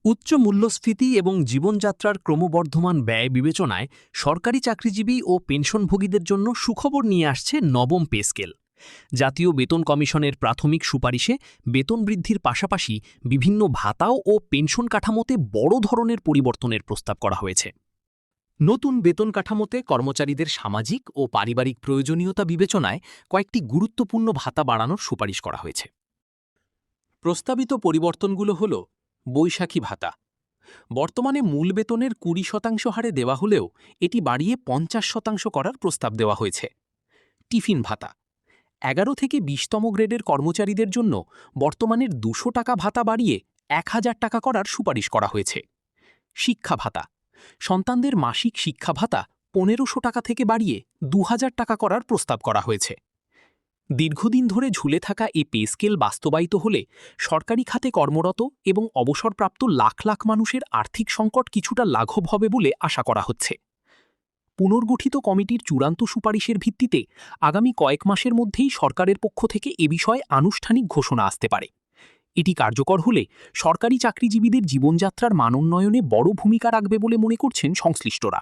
উচ্চ মূল্যস্ফীতি এবং জীবনযাত্রার ক্রমবর্ধমান ব্যয় বিবেচনায় সরকারি চাকরিজীবী ও পেনশনভোগীদের জন্য সুখবর নিয়ে আসছে নবম পে স্কেল। জাতীয় বেতন কমিশনের প্রাথমিক সুপারিশে বেতন বৃদ্ধির পাশাপাশি বিভিন্ন ভাতাও ও পেনশন কাঠামোতে বড় ধরনের পরিবর্তনের প্রস্তাব করা হয়েছে। নতুন বেতন কাঠামোতে কর্মচারীদের সামাজিক ও পারিবারিক প্রয়োজনীয়তা বিবেচনায় কয়েকটি গুরুত্বপূর্ণ ভাতা বাড়ানোর সুপারিশ করা হয়েছে। প্রস্তাবিত পরিবর্তনগুলো হল বৈশাখী ভাতা। বর্তমানে মূল বেতনের 20% হারে দেওয়া হলেও এটি বাড়িয়ে 50% করার প্রস্তাব দেওয়া হয়েছে। টিফিন ভাতা 11 থেকে 20তম গ্রেডের কর্মচারীদের জন্য বর্তমানের 200 টাকা ভাতা বাড়িয়ে 1000 টাকা করার সুপারিশ করা হয়েছে। শিক্ষা ভাতা সন্তানদের মাসিক শিক্ষা ভাতা 1500 টাকা থেকে বাড়িয়ে 2000 টাকা করার প্রস্তাব করা হয়েছে। দীর্ঘদিন ধরে ঝুলে থাকা এই পে স্কেল বাস্তবায়িত হলে সরকারি খাতে কর্মরত এবং অবসরপ্রাপ্ত লাখ লাখ মানুষের আর্থিক সংকট কিছুটা লাঘব হবে বলে আশা করা হচ্ছে। পুনর্গঠিত কমিটির চূড়ান্ত সুপারিশের ভিত্তিতে আগামী কয়েক মাসের মধ্যেই সরকারের পক্ষ থেকে এ বিষয়ে আনুষ্ঠানিক ঘোষণা আসতে পারে। এটি কার্যকর হলে সরকারি চাকরিজীবীদের জীবনযাত্রার মান উন্নয়নে বড় ভূমিকা রাখবে বলে মনে করছেন সংশ্লিষ্টরা।